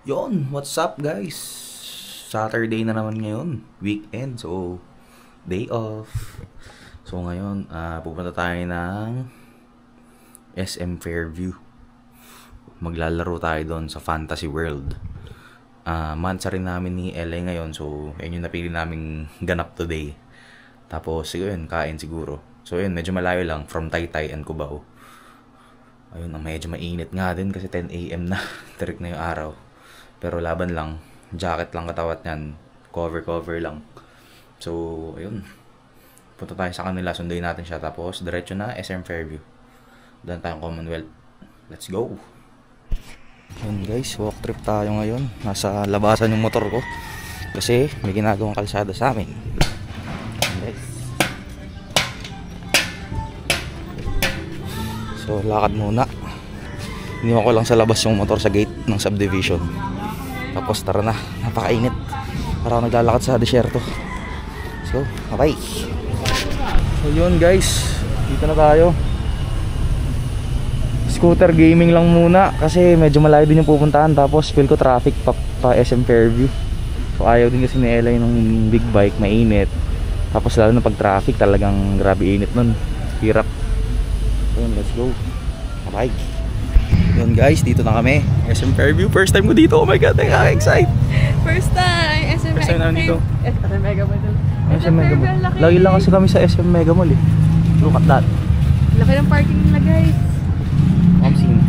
Yon, what's up guys? Saturday na naman ngayon, weekend, so day off. So ngayon, pupunta tayo ng SM Fairview. Maglalaro tayo doon sa Fantasy World. Mansa rin namin ni LA ngayon, so yun yung napili naming ganap today. Tapos yun, kain siguro. So yun, medyo malayo lang from Taytay and Cubao. Ayun, medyo mainit nga din kasi 10 AM na. Tirik na yung araw. Pero laban lang, jacket lang katawat niyan, cover lang. So, ayun. Punta tayo sa kanila, sunduin natin siya. Tapos, diretso na SM Fairview. Doon tayong Commonwealth. Let's go! Ayun guys, walk trip tayo ngayon. Nasa labasan yung motor ko. Kasi may ginagawang kalsada sa amin. Guys. So, lakad muna. Iniwan ko lang sa labas yung motor sa gate ng subdivision. Tapos tara na, napakainit. Parang naglalakad sa desyerto. So, bye. So yun guys, dito na tayo. Scooter gaming lang muna kasi medyo malayo din yung pupuntahan. Tapos feel ko traffic pa SM Fairview. So ayaw din kasi ni Ella ng big bike, mainit. Tapos lalo na pag traffic, talagang grabe init nun. Hirap. So yun, let's go. Bye. Yun guys, dito na kami. SM Fairview, first time ko dito. Oh my god, nakaka-excite. First time, SM First time namin dito. SM Mega Mall. SM Mega Mall. Lagi lang kasi kami sa SM Mega Mall eh. Look at that. Laki ng parking nila guys. I'm seeing.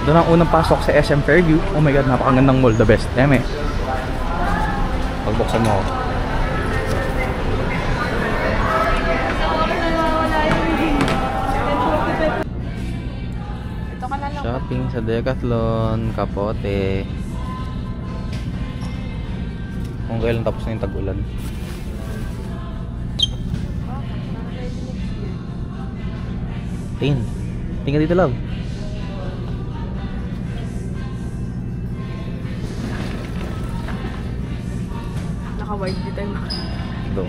Doon ang unang pasok sa SM Fairview. Oh my god, napakagandang mall, the best. Eme. Pagbuksan mo ako. Ito ka na lang. Shopping sa Decathlon, kapote. Kung kailan tapos na yung tag-ulan. Tingnan dito love. Naka-wide di tayo Ito.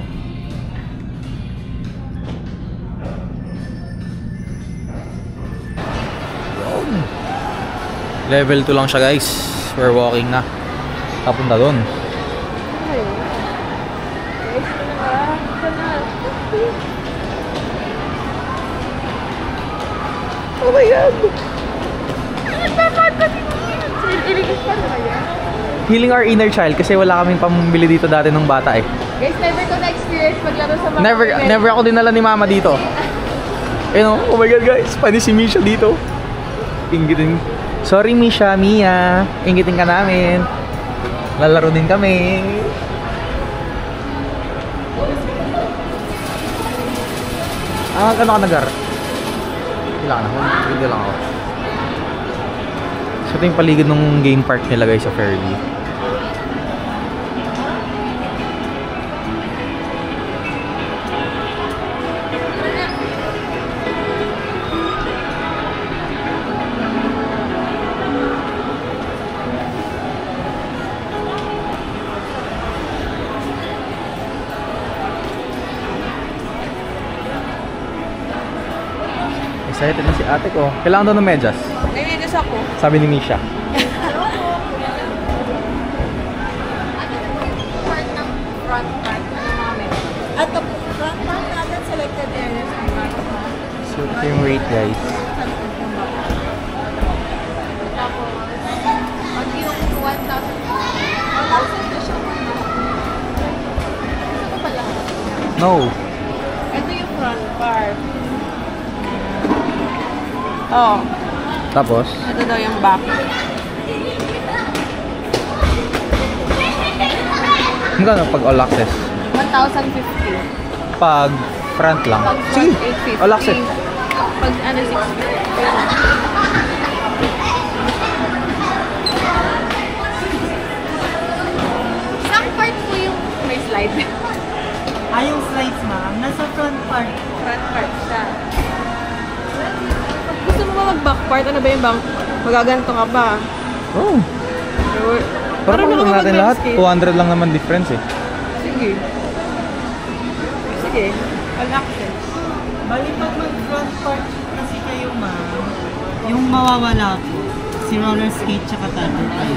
Level 2 lang siya guys. We're walking na. Papunta doon. Ayun. Guys, ito na nga. Ito na. Oh my god! Iligis pa na yan. Healing our inner child kasi wala kaming pambili dito dati ng bata eh. Guys, never ko na-experience maglaro sa mga Never ako dinala ni mama dito. Oh my god guys, pwede si Misha dito. Ingitin. Sorry Misha, Mia. Ingitin ka namin. Lalaro din kami. Ano ka nagar? Kailangan ako. Hindi lang ako. So ito yung paligid ng game park nila guys sa Fairview. Excited na si ate ko. Kailangan daw ng medyas. May medyas ako. Sabi ni Misha. Part ng front part ng mga medyas. At the front part natin selected areas ng front part. So ito yung rate guys. Tapos, pag yung 1,000 na siya. Ito ko pala. No. Ito yung front part. Oh. Tapos? Ito daw yung back. Magkano pag all access? 1,050. Pag front lang? Pag Sige, front, 850. all access. Pag ano, 650. Saan part po yung may slide? Yung slides ma'am, nasa front part. Front part siya. Gusto mo ba mag-back part? Ano ba yung back? Magaganto ka ba? Oh. Parang lang natin lahat. 200 lang naman difference eh. Sige. Sige. All access. Bali pag mag-front part kasi kayo ma'am, yung mawawala po, si roller skate tsaka tattoo kayo.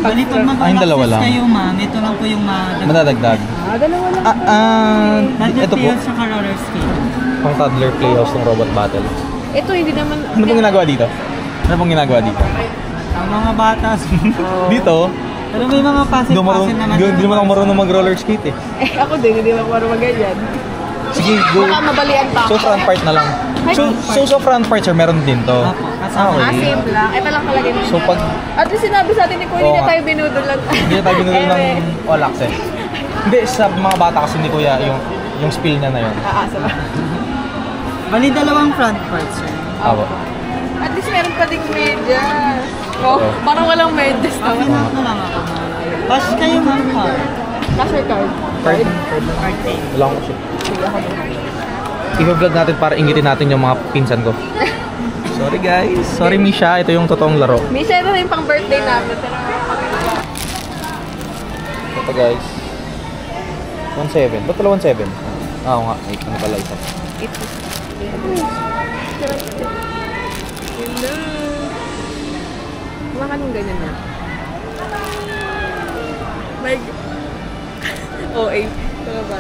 Bali pag yung dalawa mag-all lang. access kayo ma'am, ito lang po yung Madadagdag. Dalawa lang. Tattoo Ito po, tail tsaka roller skate. pang toddler playhouse ng Robot Battle. Ito hindi naman... Ano pong ginagawa dito? Ano pong ginagawa dito? Ang mga bata, Dito, pero may mga pasit-pasit naman. hindi naman ako marunong mag-roller skate eh. ako din, hindi ako marunong ganyan. Sige, go. Baka mabalian pa ako. So front part na lang. So front part sir, meron din to. Opo, kasama. Okay. Same lang. Ito lang talaga yun. So pag At least sinabi sa atin ni Kuya, hindi Oo na tayo binudulan. hindi na tayo binulong ng all access. Hindi, sa mga bata kasi ni Kuya, yung spill niya na yun. Aasa ba? Bali dalawang front parts sir. Apo. At least meron pa ding medyas. Oh, parang walang medyas Okay naman. na lang ako ma'am. Bash kayo ma'am card. Cashier card. Card. Card tail. Wala akong kasi. I-vlog natin para ingitin natin yung mga pinsan ko. Sorry guys. Sorry Misha, ito yung totoong laro. Misha, ito na yung pang birthday namin. Ito guys. 1.7. Ba't pala 1.7? Oo nga. Ay, ano pala isa. Hello. Mga kanong ganyan na. Like, OA. Diba ba?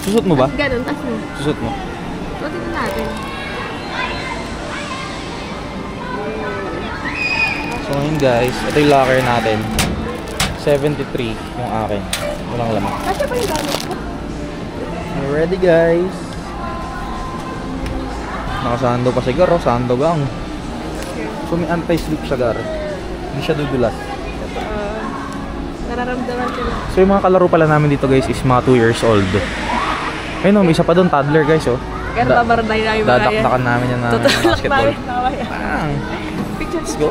Susot mo ba? Ganun, tas mo. Susot mo. So, tignan natin. So ngayon guys, ito yung locker natin. 73 yung akin. Walang laman. Kasi pa yung gamit ko. Ready guys. Nakasando pa sigar, oh. Sando gang. So may anti-slip sigar. Hindi siya dudulas. Nararamdaman ko lang. So yung mga kalaro pala namin dito guys is mga 2 years old. Ayun oh, may isa pa doon, toddler guys oh. Kaya babarday na yung mga yan. Dadakdakan namin yan ng Tutulak basketball. namin. Mamaya. Bang! Picture. Let's go.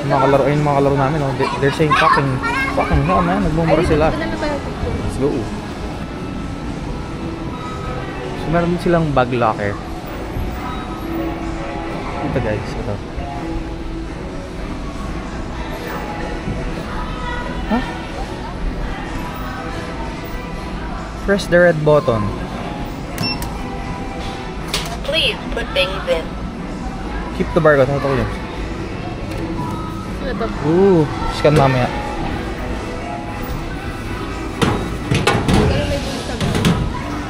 Yung mga kalaro, ayun mga kalaro namin oh. They're saying fucking no man, nagmumura sila. Let's go. So meron din silang bag locker. Ito guys, ito. Huh? Press the red button. Please put things in. Keep the barcode. Ano ko yun? Ano to? Ooh, scan mamaya.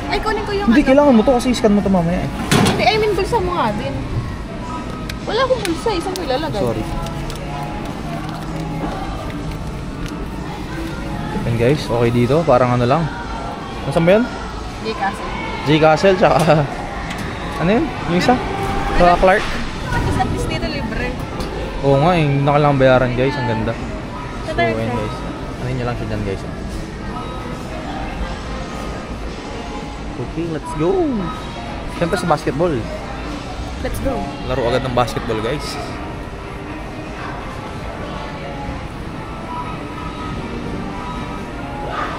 Ay, kunin ko yung Hindi, ano. kailangan mo to kasi scan mo to mamaya eh. Hindi, I mean, bulsa mo nga din. Wala akong bulsa. Isang ko ilalagay. Sorry. And guys, okay dito. Parang ano lang. Nasaan ba yun? Hindi kasi. J Castle, tsaka... ano yun? Yung isa? Sa Clark? Tapos at least dito libre. Oo nga, yung nakalang bayaran guys. Ang ganda. Sa So, dark ayun side. guys. Ano nyo lang siya dyan guys. Okay, let's go! Siyempre sa basketball. Let's go. Laro agad ng basketball guys.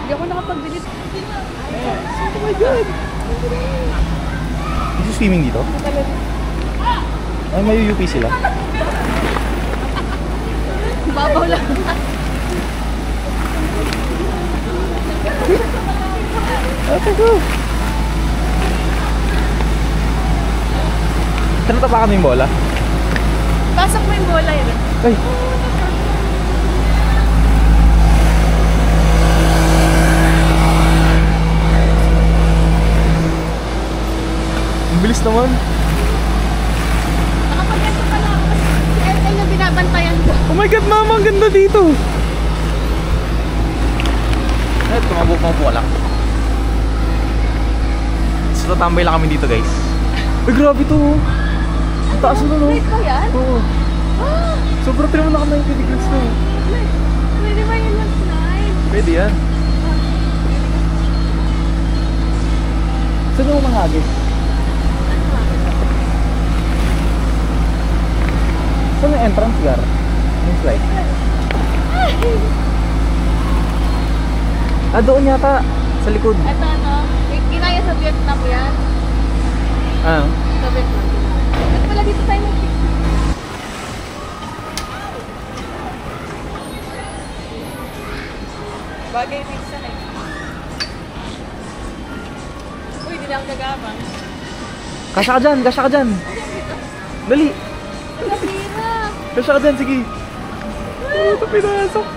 Hindi ako nakapag-delete. Oh my god! Is swimming dito? Ay, may UP sila. Babaw lang. Okay, go! Saan natapakan mo yung bola? Pasok mo yung bola yun. Ay! Ang bilis naman. Nakapag-eto ka lang. Si Ertel na binabantayan ko. Oh my god, mama, ang ganda dito. Eh, tumabok-mabok ka lang. So, tatambay lang kami dito, guys. Ay, grabe to. Ang taas na, no? Wait ba yan? Oo. Ah! Sobrang tinaman na 90 degrees na. Pwede ba yun yung slide? Pwede yan. Saan yung mahagis? Saan yung entrance, Gar? Yung slide? Ah, doon yata. Sa likod. Ito ano, ginaya sa Vietnam yan. Ano? Sa Vietnam. At pala dito tayo mag-picture. Bagay din sa Hindi ang gagabang. Kasya ka dyan, kasya ka dyan. Dali. Kapira! Kasya ka dyan, sige. Oh, ito pinasok.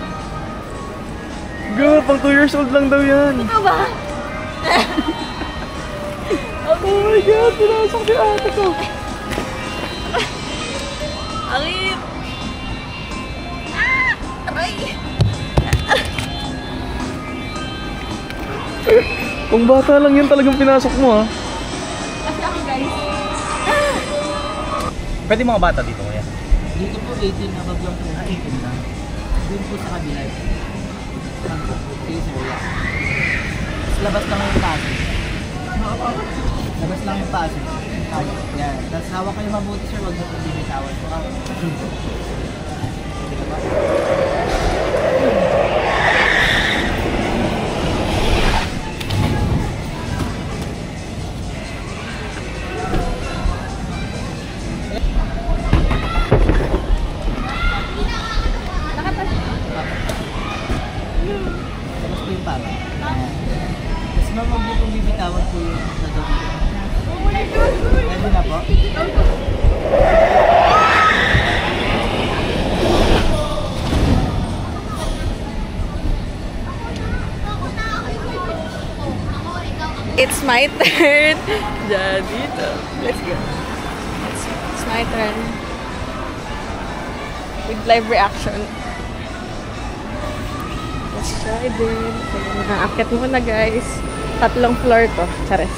Girl, pang 2 years old lang daw yan. Ito ba? Oh my God, pinasok si ate ko. Arit! Aray! Kung bata lang yan talagang pinasok mo, ha? Kasi ako guys. Pwede mga bata dito, kuya. Dito po 18 above lang po. 18 lang. Doon po sa kabila. Tapos labas lang yung paso. Labas lang yung paso. Yan. Tapos hawak kayo mabuti sir, huwag na po binitawan. Pwede ka ba? Tapos po yung paso. Tapos ma'am, huwag niyo pong bibitawan po yung sa doon. Pwede na po? It's my turn. Diyan, dito. Let's go. It's my turn. With live reaction. Let's try din. Nakaakyat muna guys. 3 floor to. Chares.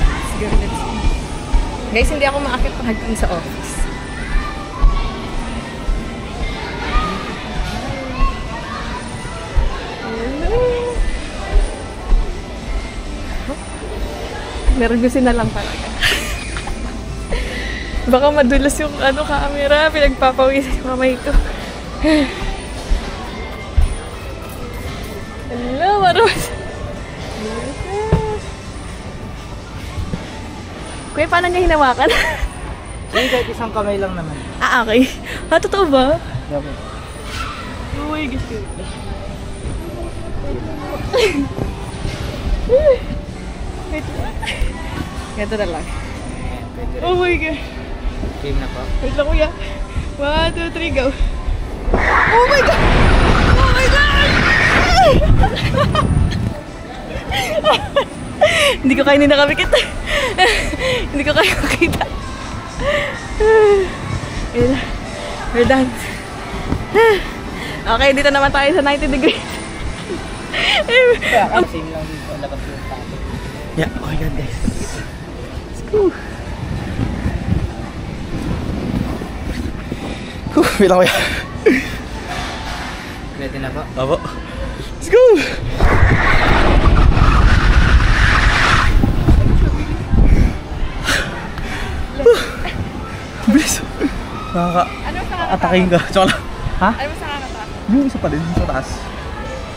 Let's go, let's go. Guys, hindi ako maakyat hanggang sa office. Nervyusin na lang talaga. Baka madulas yung camera. Pinagpapawis yung kamay ko. Hello, Maros! Kuya, paano niya hinawakan? Sige, kahit isang kamay lang naman. Ah, okay. Ah, totoo ba? Dapat. Oh my gosh. Ganito na lang. Oh my God. Game na po. Wait lang kuya. 1, 2, 3, go. Oh my God! Oh my God! Hindi ko kaya nakapikit. Hindi ko kaya makita. We're done. Okay, dito naman tayo sa 90 degrees. Kaya same lang dito. Labas yung paso. Yeah, oh my God, guys. Let's go. Wait lang, kuya. Ready na po? Apo. Let's go! Bilis. Ano sa Atakin ka. Tsaka lang. Ha? Ano sa kakatakot? Yung isa pa din sa taas.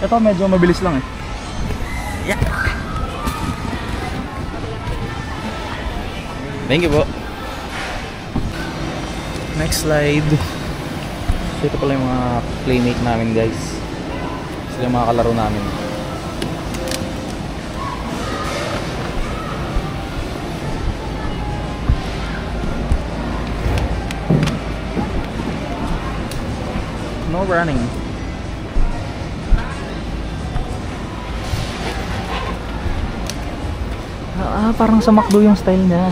Ito medyo mabilis lang eh. Yeah. Thank you po. Next slide. So ito pala yung mga playmate namin guys. Sila yung mga kalaro namin. No running. Parang sa McDo yung style niya.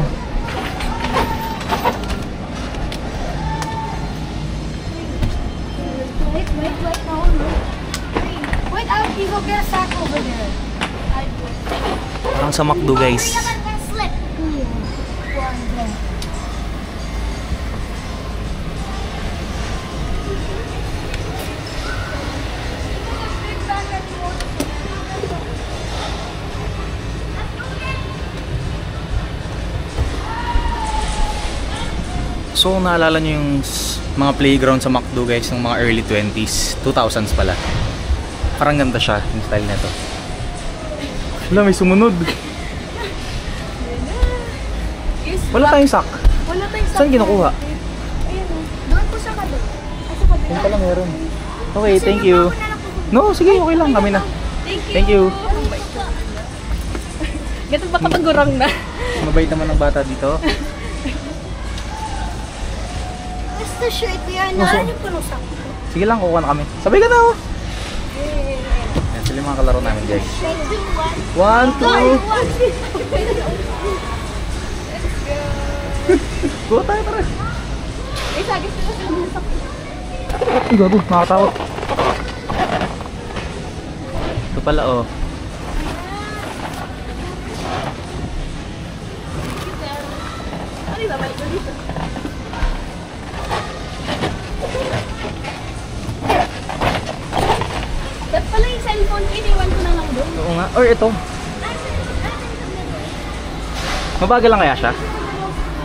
Wait, no. Wait, you go get a sack over there. Parang sa McDo guys. Slip. So naalala nyo yung mga playground sa McDo guys ng mga early 20s, 2000s pala. Parang ganda siya yung style nito. Wala, may sumunod. Wala tayong sack. Wala tayong Saan kinukuha? Ayun o. Doon po sa kabila. Ay, sa kabila. Yung pala meron. Okay, thank you. No, sige, okay lang. Kami na. Thank you. Ganun ba kapag gurang na? Mabait naman ng bata dito. Where's the shirt? Kuya, naan yung puno sa Sige lang, kukuha na kami. Sabay ka na oh. Yan sila yung mga kalaro namin guys. 1, 2. Go tayo tara. Eh, sagis nila sa mga Ay gago, nakakatakot. Ito pala oh. Ano ba? Balik ko dito. Ba't pala yung cellphone ko, iniwan ko na lang doon. Oo nga. Or ito. Mabagal lang kaya siya?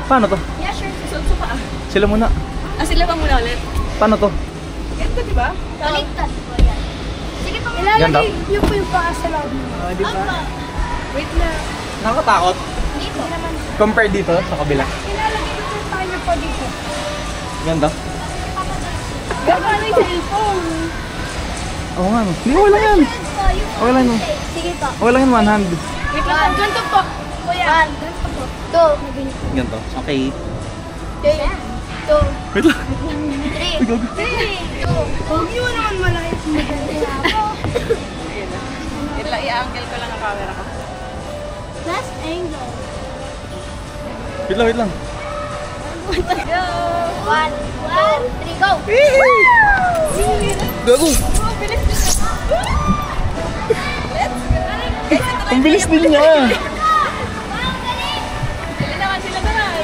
Paano to? Yeah, sure. Susunod pa ah. Sila muna. Ah, sila pa muna ulit. Paano to? Ganito, di ba? Baliktad ko yan. Sige pa, Ganda. ilalagay niyo po yung paa sa loob mo. Di ba? Wait lang. Nakakatakot. Dito naman. Compare dito sa kabila. Ilalagay niyo po yung paa niyo po dito. Ganda. Gagana yung cellphone. Oo nga no. Hindi, wala yan. Okay lang no. Sige po. Okay lang yan, one hand. Wait lang. Ganito po. Kuya. Ganito po. Two. Ganito. Okay. Two. Wait lang. Three. Two. Huwag niyo naman malaki. Wait lang, i-angle ko lang ang camera ko. Last angle. Wait lang, wait lang. Let's go! One, three, go! Gago. Oh, bilis din. Let's go! Guys, ito na Ang bilis din niya. Sila naman, sila naman.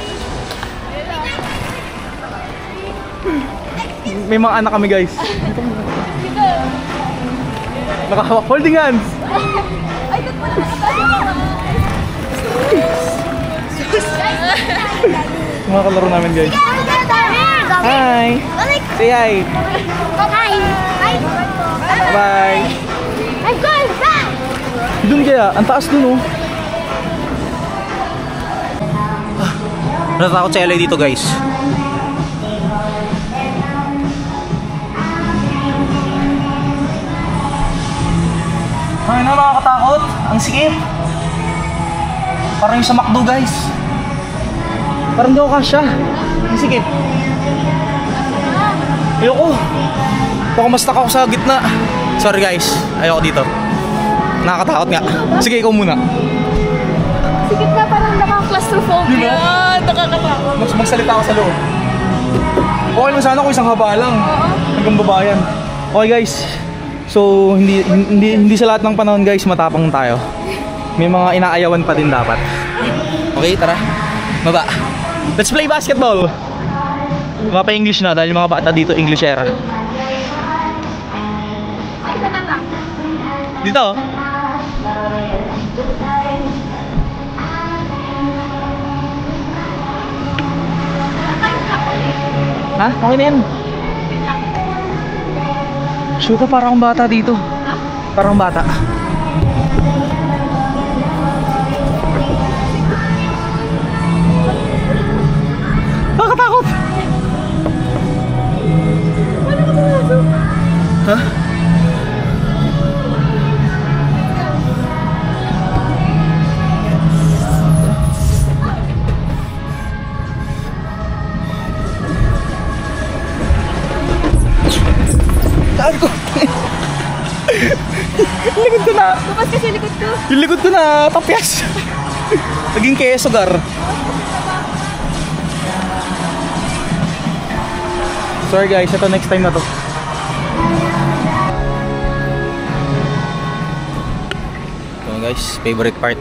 May mga anak kami guys. Nakahawak. Holding hands. Ay, doon pala nakatawa. Mga kalaro namin guys. Hi. Say hi. Hi. Hi. Bye. I'm going back. Doon kaya. Ang taas dun oh. Natatakot sa LA dito guys. Ay na, nakakatakot. Ang sikip. Parang yung sa McDo guys. Parang di ako kasya. Ang sikip. Ayoko. Baka mas ako sa gitna. Sorry guys. Ayoko dito. Nakakatakot nga. Sige, ikaw muna. Sikip na parang nakaka-claustrophobia. Nakakatakot. Magsalita ako sa loob. Okay lang sana kung isang haba lang. Hanggang babayan. Okay guys. So hindi sa lahat ng panahon guys matapang tayo. May mga inaayawan pa din dapat. Okay, tara. Baba. Let's play basketball. Mapa-English na dahil mga bata dito Englishera. Dito. Ha? Okay na yan. Sure ka parang bata dito. Parang bata. Nakakatakot. Ha? Tago ko. Likod ko na. Tapos kasi likod ko. Yung likod ko na tapyas. Naging kesogar. Sorry guys, ito next time na to. Ito guys, favorite part.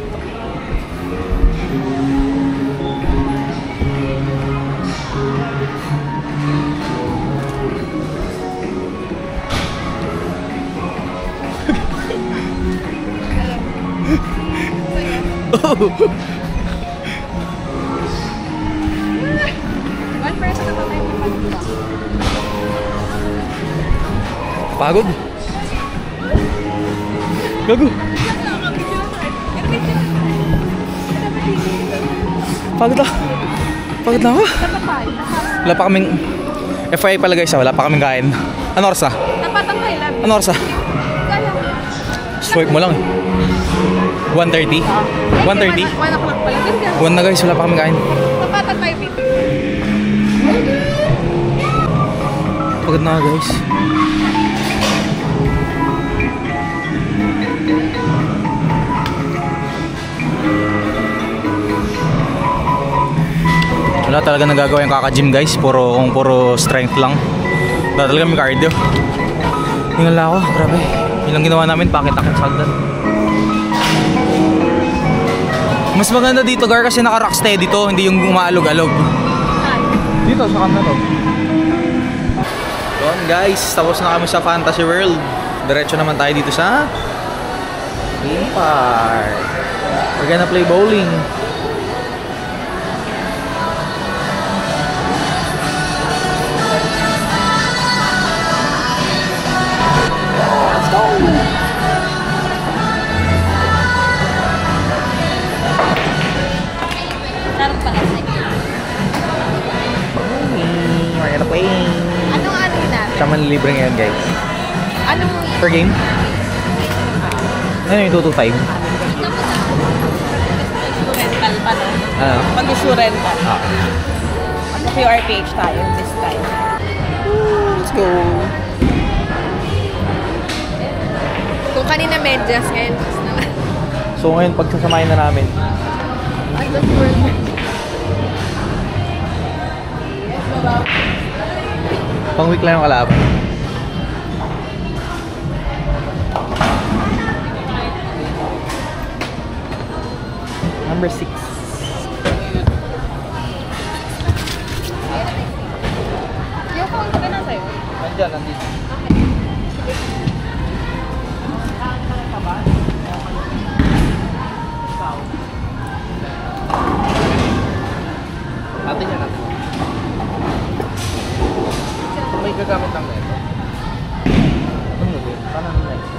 One person na patay mo pa. Pagod. Gago. Pagod na. Pagod na ako. Wala pa kaming FYI pala guys, wala pa kaming kain. Ano oras na? Napatang Thailand. Ano oras na? Swipe mo lang eh. 1:30? 1:30? 1 o'clock pala. Ganda. 1 na guys, wala pa kami kain. Tapatan tayo, baby. Pagod na guys. Wala talaga nagagawa yung kaka-gym guys. Puro strength lang. Wala talaga may cardio. Tingnan lang ako, grabe. Ilang ginawa namin, pakit-akit sagdan. Mas maganda dito Gar kasi naka-rock steady dito, hindi yung umaalog-alog. Dito sa kanto to. Yun guys, tapos na kami sa Fantasy World. Diretso naman tayo dito sa theme park. We're gonna play bowling. Let's go! Sarap pala sa We're gonna play. Anong ano yun natin? Siya manlilibre ngayon guys. Anong... Per game? Ano yung 225? Rental pa no? Ano? Mag-rental. Mag-QRPH tayo this time. Let's go! Kung kanina medyas, ngayon just naman. So ngayon pagsasamahin na namin. Ano world? Pang week lang yung kalaban. Number 6. Yung phone ko na sa'yo. Nandiyan, nandito. Atin yan natin. May gagamit lang na ito. Ano din? Paano na ito?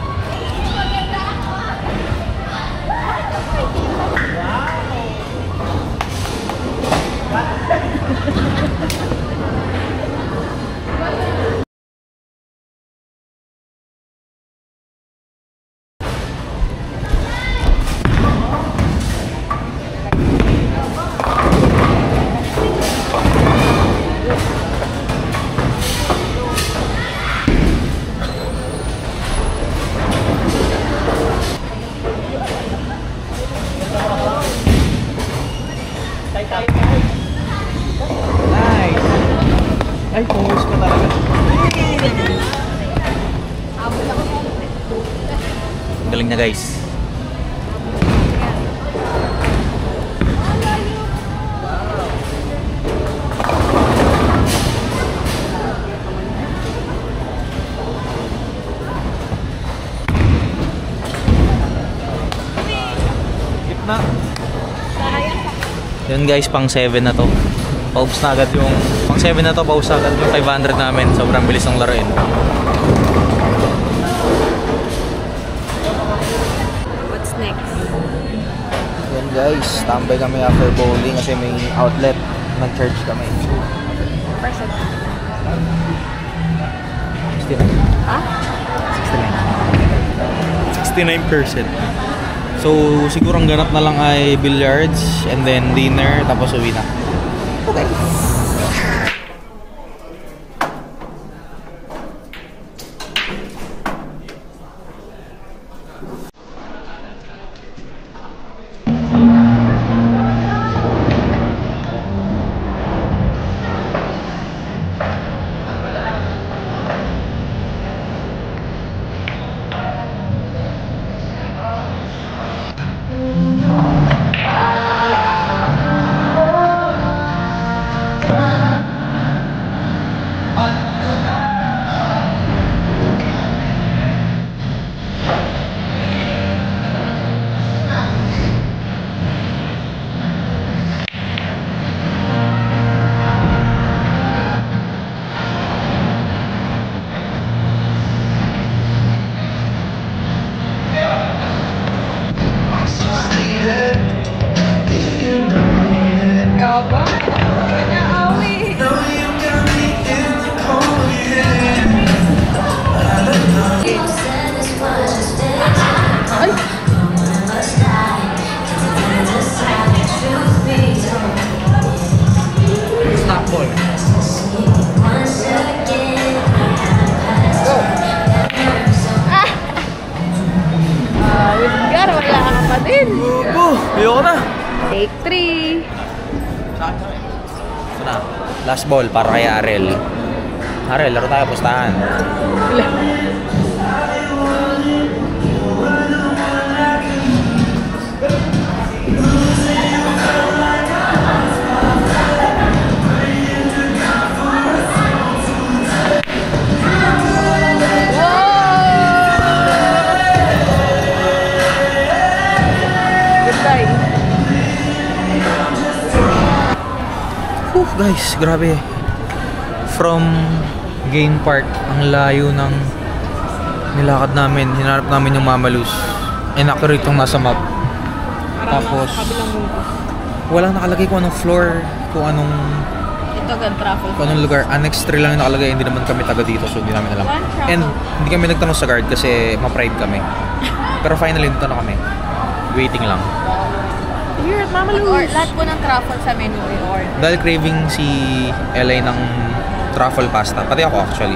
Nice! Ay, pumos ka talaga. Galing na guys. Gitna. Yun guys, pang 7 na to. Paubos na agad yung pang 7 na to, paubos na agad yung 500 namin. Sobrang bilis ng laruin. What's next? Yan guys, tambay kami after bowling kasi may outlet. Nag-charge kami. Person. 69. Ha? 69%. So, siguro ang ganap na lang ay billiards and then dinner, tapos uwi na. Okay. lugar, wala ka pa din. Ayoko na. Take 3. Ito na. Last ball para kay Arel. Arel, laro tayo, pustahan. Guys, grabe. From Game Park, ang layo ng nilakad namin. Hinarap namin yung Mama Luz. Inaccurate yung nasa map. Tapos, walang nakalagay kung anong floor, kung anong... Ito agad traffic. Kung anong lugar. Annex 3 lang yung nakalagay. Hindi naman kami taga dito, so hindi namin alam. And hindi kami nagtanong sa guard kasi ma-pride kami. Pero finally, dito na kami. Waiting lang. Here at Mama Luz. Lahat po ng truffle sa menu i-order. Dahil craving si LA ng truffle pasta. Pati ako actually.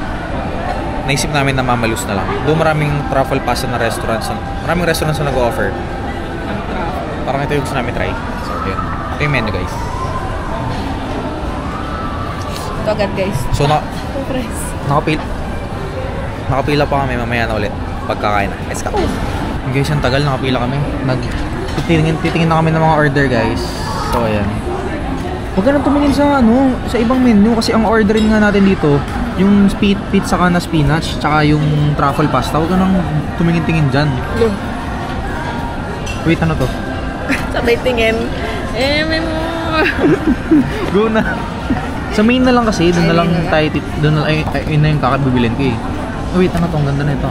Naisip namin na Mama Luz na lang. Doon maraming truffle pasta na restaurants. Maraming restaurants na nag-offer. Parang ito yung gusto namin try. So, yun. Ito yung menu, guys. Ito agad, guys. So, Surprise. nakapila pa kami. Mamaya na ulit. Pagkakain na. Let's go. Guys, ang tagal. Nakapila kami. Titingin na kami ng mga order, guys. So, ayan. Huwag ka nang tumingin sa sa ibang menu kasi ang orderin nga natin dito yung pizza ka na spinach tsaka yung truffle pasta. Huwag ka nang tumingin-tingin dyan. Wait, ano to? Sabay tingin. May mo. Go na. Sa main na lang kasi, doon na lang tayo, doon na yun na yung kakabibilin ko eh. Oh, wait, ano to? Ang ganda na ito.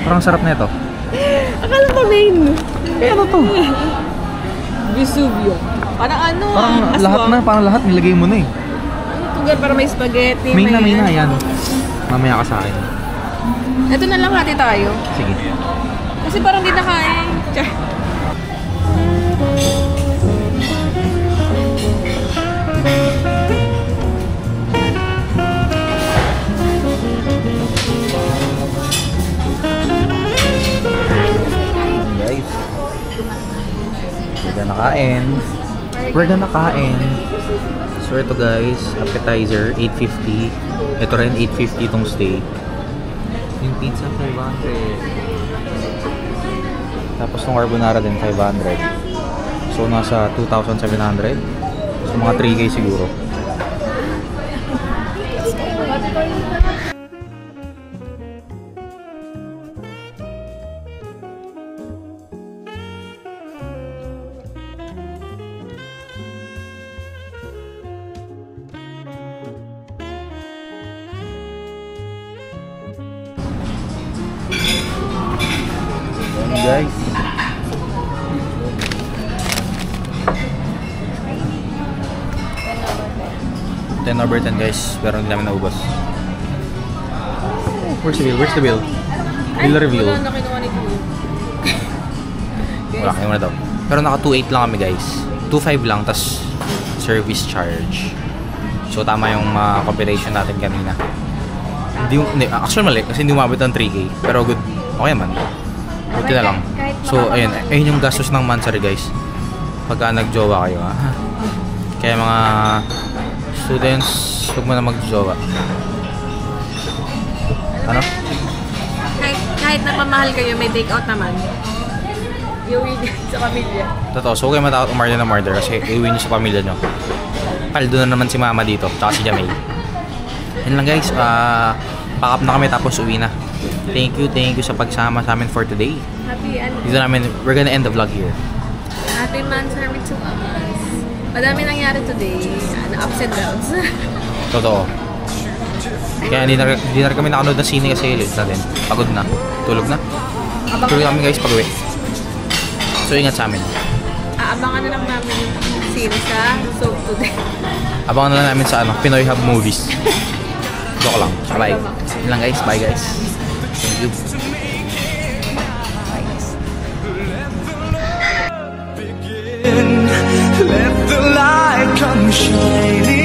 Parang sarap na ito. Akala ko main. Eh, ano to? Vesuvio. Parang parang lahat nilagay mo na eh. Ano tugar para may spaghetti. Main na, yan. Mamaya ka sa akin. Ito na lang hati tayo. Sige. Kasi parang di nakain. Char. Guys, we're gonna kain. So ito guys, appetizer 850. Ito rin 850 itong steak. Yung pizza 500. Tapos yung carbonara din 500. So nasa 2,700. So mga 3K siguro. Guys, 10/10 guys, pero hindi namin naubos. Where's the bill? Bill reveal. Wala na kinuha ni Kuya. Wala kayo na daw. Pero naka 2.8 lang kami guys. 2.5 lang, tas service charge. So tama yung computation natin kanina. Actually mali, kasi hindi umabot ng 3K. Pero good, okay naman. Buti na lang. So, ayun yung gastos ng Mansari guys. Pagka nagjowa kayo, ha? Kaya mga students, huwag mo na magjowa. Ano? Kahit napamahal kayo, may take out naman. Iuwi sa pamilya. Totoo, so huwag kayo matakot umorder na murder kasi iuwi nyo sa pamilya nyo. Paldo na naman si mama dito, tsaka si Jamay. Yun lang guys, pack up na kami tapos uwi na. Thank you sa pagsama sa amin for today. We're gonna end the vlog here. Happy Mansari to us. Madami nangyari today. Ups and downs. Totoo. Kaya hindi na kami nakanood ng sine kasi late na din. Pagod na. Tulog na. Tulog kami guys pag uwi. So ingat sa amin. Aabangan na lang namin yung sine sa Soap today. Abangan na lang namin sa Pinoy Hub Movies. Joke lang. Bye. Yun lang guys. Bye guys. Thank you. Let the light come shining.